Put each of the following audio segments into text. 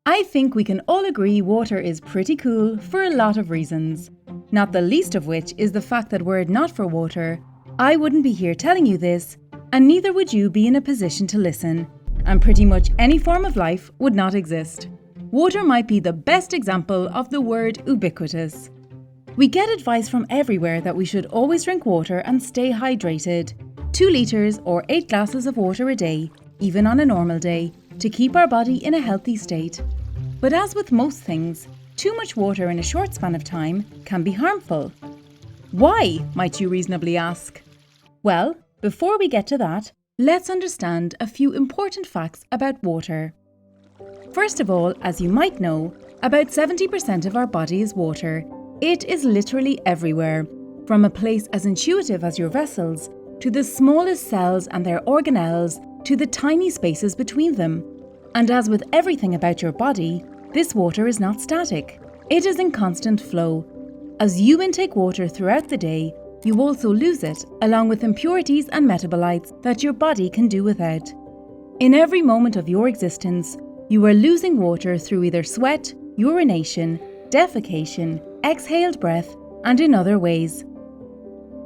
I think we can all agree water is pretty cool for a lot of reasons. Not the least of which is the fact that were it not for water, I wouldn't be here telling you this, and neither would you be in a position to listen, and pretty much any form of life would not exist. Water might be the best example of the word ubiquitous. We get advice from everywhere that we should always drink water and stay hydrated. 2 litres or 8 glasses of water a day, even on a normal day, to keep our body in a healthy state. But as with most things, too much water in a short span of time can be harmful. Why, might you reasonably ask? Well, before we get to that, let's understand a few important facts about water. First of all, as you might know, about 70% of our body is water. It is literally everywhere, from a place as intuitive as your vessels, to the smallest cells and their organelles, to the tiny spaces between them. And as with everything about your body, this water is not static. It is in constant flow. As you intake water throughout the day, you also lose it, along with impurities and metabolites that your body can do without. In every moment of your existence, you are losing water through either sweat, urination, defecation, exhaled breath, and in other ways.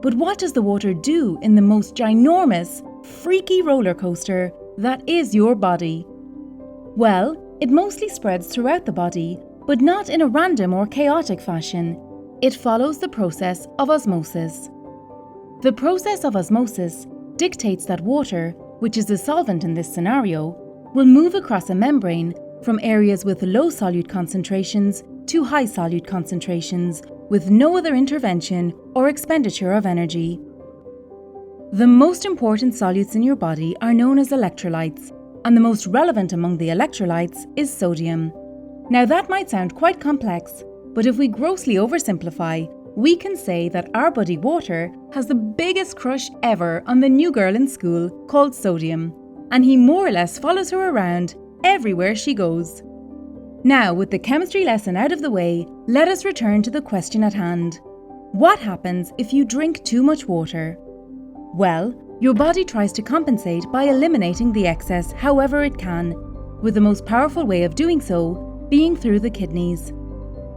But what does the water do in the most ginormous, freaky roller coaster that is your body? Well, it mostly spreads throughout the body, but not in a random or chaotic fashion. It follows the process of osmosis. The process of osmosis dictates that water, which is a solvent in this scenario, will move across a membrane from areas with low solute concentrations to high solute concentrations with no other intervention or expenditure of energy. The most important solutes in your body are known as electrolytes, and the most relevant among the electrolytes is sodium. Now that might sound quite complex, but if we grossly oversimplify, we can say that our buddy water has the biggest crush ever on the new girl in school called sodium, and he more or less follows her around everywhere she goes. Now, with the chemistry lesson out of the way, let us return to the question at hand. What happens if you drink too much water? Well, your body tries to compensate by eliminating the excess however it can, with the most powerful way of doing so being through the kidneys.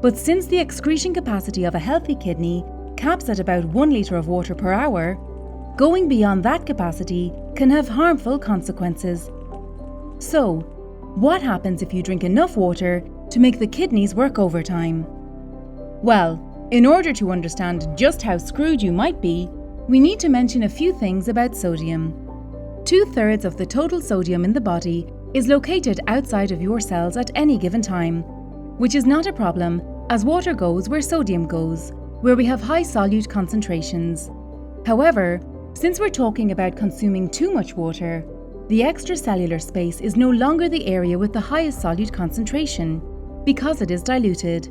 But since the excretion capacity of a healthy kidney caps at about 1 litre of water per hour, going beyond that capacity can have harmful consequences. So, what happens if you drink enough water to make the kidneys work overtime? Well, in order to understand just how screwed you might be, we need to mention a few things about sodium. 2/3 of the total sodium in the body is located outside of your cells at any given time, which is not a problem as water goes where sodium goes, where we have high solute concentrations. However, since we're talking about consuming too much water, the extracellular space is no longer the area with the highest solute concentration, because it is diluted.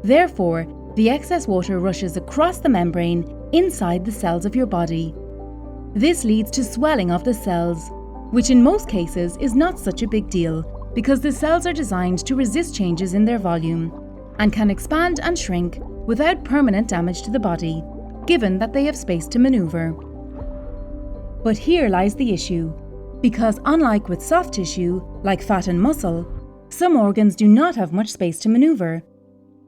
Therefore, the excess water rushes across the membrane inside the cells of your body. This leads to swelling of the cells, which in most cases is not such a big deal, because the cells are designed to resist changes in their volume, and can expand and shrink without permanent damage to the body, given that they have space to maneuver. But here lies the issue. Because unlike with soft tissue, like fat and muscle, some organs do not have much space to maneuver,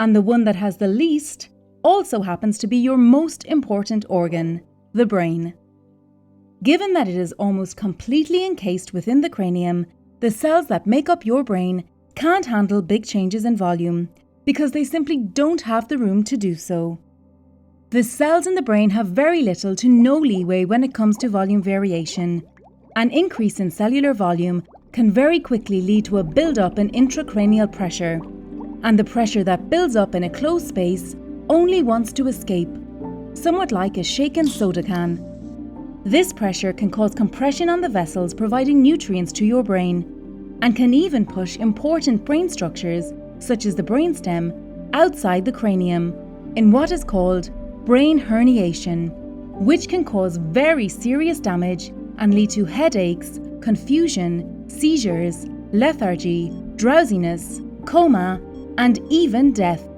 and the one that has the least also happens to be your most important organ, the brain. Given that it is almost completely encased within the cranium, the cells that make up your brain can't handle big changes in volume because they simply don't have the room to do so. The cells in the brain have very little to no leeway when it comes to volume variation. An increase in cellular volume can very quickly lead to a build-up in intracranial pressure, and the pressure that builds up in a closed space only wants to escape, somewhat like a shaken soda can. This pressure can cause compression on the vessels providing nutrients to your brain, and can even push important brain structures, such as the brainstem, outside the cranium, in what is called brain herniation, which can cause very serious damage and lead to headaches, confusion, seizures, lethargy, drowsiness, coma, and even death.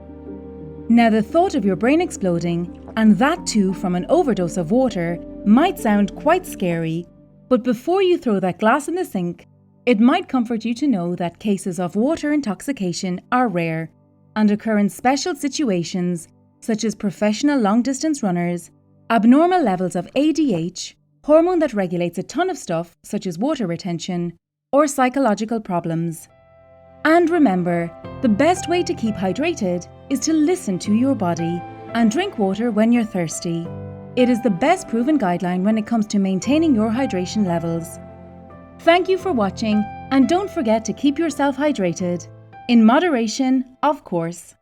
Now, the thought of your brain exploding, and that too from an overdose of water, might sound quite scary, but before you throw that glass in the sink, It might comfort you to know that cases of water intoxication are rare and occur in special situations such as professional long-distance runners, abnormal levels of ADH, hormone that regulates a ton of stuff such as water retention, or psychological problems. And remember, the best way to keep hydrated is to listen to your body and drink water when you're thirsty. It is the best proven guideline when it comes to maintaining your hydration levels. Thank you for watching, and don't forget to keep yourself hydrated. In moderation, of course.